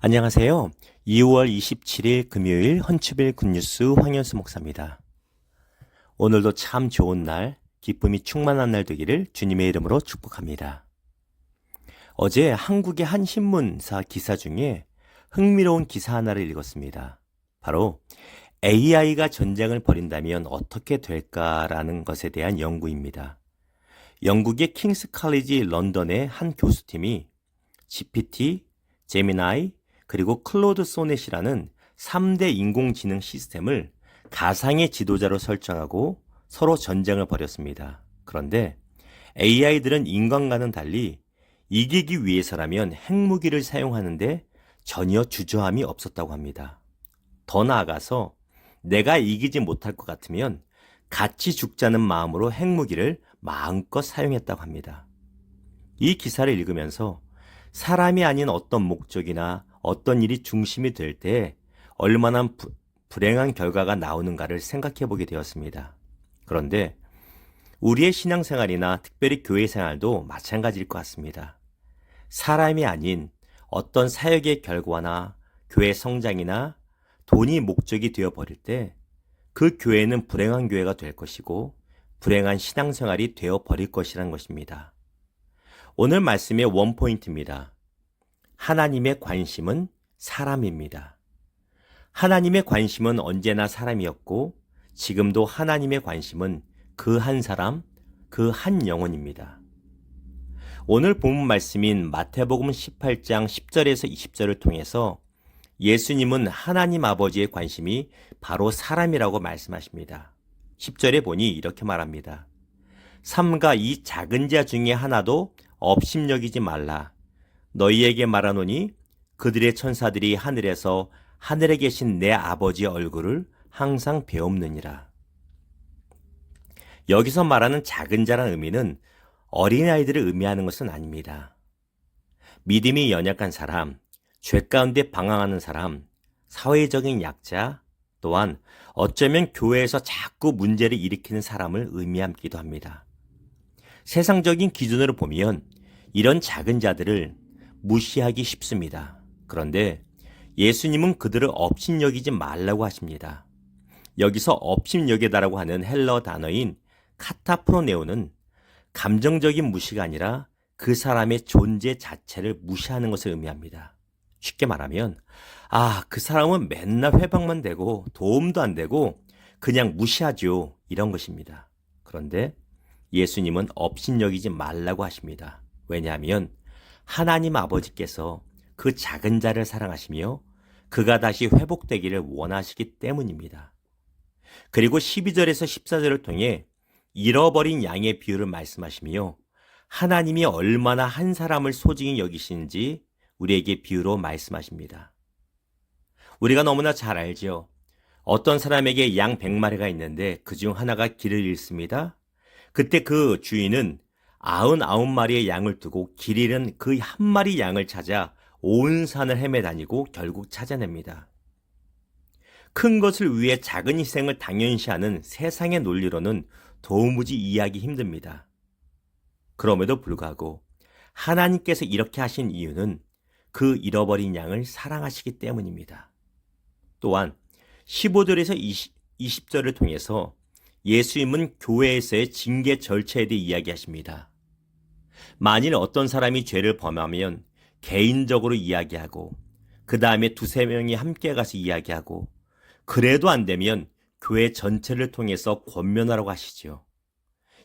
안녕하세요. 2월 27일 금요일 헌츠빌 굿뉴스 황현수 목사입니다. 오늘도 참 좋은 날, 기쁨이 충만한 날 되기를 주님의 이름으로 축복합니다. 어제 한국의 한 신문사 기사 중에 흥미로운 기사 하나를 읽었습니다. 바로 AI가 전쟁을 벌인다면 어떻게 될까라는 것에 대한 연구입니다. 영국의 킹스 칼리지 런던의 한 교수팀이 GPT, 제미나이, 그리고 클로드 소넷이라는 3대 인공지능 시스템을 가상의 지도자로 설정하고 서로 전쟁을 벌였습니다. 그런데 AI들은 인간과는 달리 이기기 위해서라면 핵무기를 사용하는데 전혀 주저함이 없었다고 합니다. 더 나아가서 내가 이기지 못할 것 같으면 같이 죽자는 마음으로 핵무기를 마음껏 사용했다고 합니다. 이 기사를 읽으면서 사람이 아닌 어떤 목적이나 어떤 일이 중심이 될 때 얼마나 불행한 결과가 나오는가를 생각해 보게 되었습니다. 그런데 우리의 신앙생활이나 특별히 교회 생활도 마찬가지일 것 같습니다. 사람이 아닌 어떤 사역의 결과나 교회 성장이나 돈이 목적이 되어버릴 때 그 교회는 불행한 교회가 될 것이고 불행한 신앙생활이 되어버릴 것이라는 것입니다. 오늘 말씀의 원포인트입니다. 하나님의 관심은 사람입니다. 하나님의 관심은 언제나 사람이었고 지금도 하나님의 관심은 그 한 사람, 그 한 영혼입니다. 오늘 본문 말씀인 마태복음 18장 10절에서 20절을 통해서 예수님은 하나님 아버지의 관심이 바로 사람이라고 말씀하십니다. 10절에 보니 이렇게 말합니다. 삼가 이 작은 자 중에 하나도 업심여기지 말라. 너희에게 말하노니 그들의 천사들이 하늘에서 하늘에 계신 내 아버지의 얼굴을 항상 배옵느니라. 여기서 말하는 작은 자라는 의미는 어린아이들을 의미하는 것은 아닙니다. 믿음이 연약한 사람, 죄 가운데 방황하는 사람, 사회적인 약자, 또한 어쩌면 교회에서 자꾸 문제를 일으키는 사람을 의미하기도 합니다. 세상적인 기준으로 보면 이런 작은 자들을 무시하기 쉽습니다. 그런데 예수님은 그들을 업신여기지 말라고 하십니다. 여기서 업신여기다라고 하는 헬러 단어인 카타프로네오는 감정적인 무시가 아니라 그 사람의 존재 자체를 무시하는 것을 의미합니다. 쉽게 말하면 그 사람은 맨날 회방만 되고 도움도 안 되고 그냥 무시하죠. 이런 것입니다. 그런데 예수님은 업신여기지 말라고 하십니다. 왜냐하면 하나님 아버지께서 그 작은 자를 사랑하시며 그가 다시 회복되기를 원하시기 때문입니다. 그리고 12절에서 14절을 통해 잃어버린 양의 비유를 말씀하시며 하나님이 얼마나 한 사람을 소중히 여기시는지 우리에게 비유로 말씀하십니다. 우리가 너무나 잘 알죠. 어떤 사람에게 양 100마리가 있는데 그중 하나가 길을 잃습니다. 그때 그 주인은 99마리의 양을 두고 길 잃은 그 한 마리 양을 찾아 온 산을 헤매 다니고 결국 찾아냅니다. 큰 것을 위해 작은 희생을 당연시하는 세상의 논리로는 도무지 이해하기 힘듭니다. 그럼에도 불구하고 하나님께서 이렇게 하신 이유는 그 잃어버린 양을 사랑하시기 때문입니다. 또한 15절에서 20절을 통해서 예수님은 교회에서의 징계 절차에 대해 이야기하십니다. 만일 어떤 사람이 죄를 범하면 개인적으로 이야기하고 그 다음에 2-3명이 함께 가서 이야기하고 그래도 안 되면 교회 전체를 통해서 권면하라고 하시죠.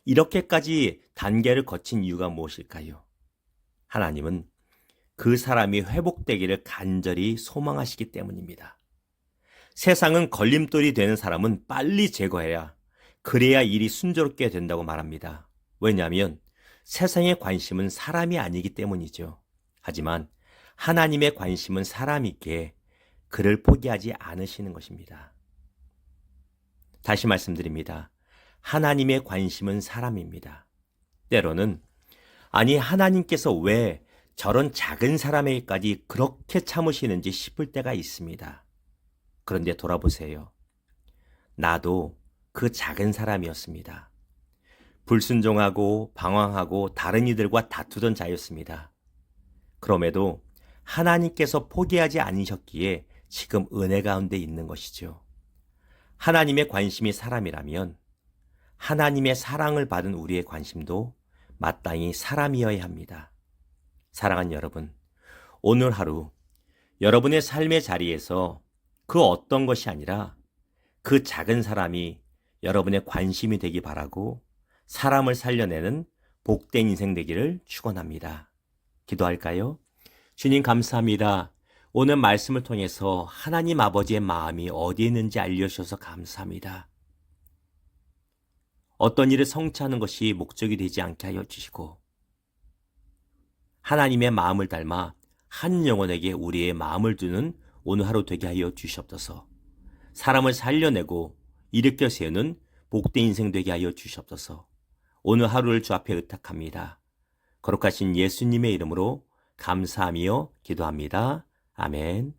이렇게까지 단계를 거친 이유가 무엇일까요? 하나님은 그 사람이 회복되기를 간절히 소망하시기 때문입니다. 세상은 걸림돌이 되는 사람은 빨리 제거해야 그래야 일이 순조롭게 된다고 말합니다. 왜냐하면 세상의 관심은 사람이 아니기 때문이죠. 하지만 하나님의 관심은 사람이기에 그를 포기하지 않으시는 것입니다. 다시 말씀드립니다. 하나님의 관심은 사람입니다. 때로는 하나님께서 왜 저런 작은 사람에게까지 그렇게 참으시는지 싶을 때가 있습니다. 그런데 돌아보세요. 나도 그 작은 사람이었습니다. 불순종하고 방황하고 다른 이들과 다투던 자였습니다. 그럼에도 하나님께서 포기하지 않으셨기에 지금 은혜 가운데 있는 것이죠. 하나님의 관심이 사람이라면 하나님의 사랑을 받은 우리의 관심도 마땅히 사람이어야 합니다. 사랑하는 여러분, 오늘 하루 여러분의 삶의 자리에서 그 어떤 것이 아니라 그 작은 사람이 여러분의 관심이 되기 바라고 사람을 살려내는 복된 인생 되기를 축원합니다. 기도할까요? 주님 감사합니다. 오늘 말씀을 통해서 하나님 아버지의 마음이 어디에 있는지 알려주셔서 감사합니다. 어떤 일을 성취하는 것이 목적이 되지 않게 하여 주시고 하나님의 마음을 닮아 한 영혼에게 우리의 마음을 두는 오늘 하루 되게 하여 주시옵소서. 사람을 살려내고 일으켜 세우는 복된 인생 되게 하여 주시옵소서. 오늘 하루를 주 앞에 의탁합니다. 거룩하신 예수님의 이름으로 감사하며 기도합니다. 아멘.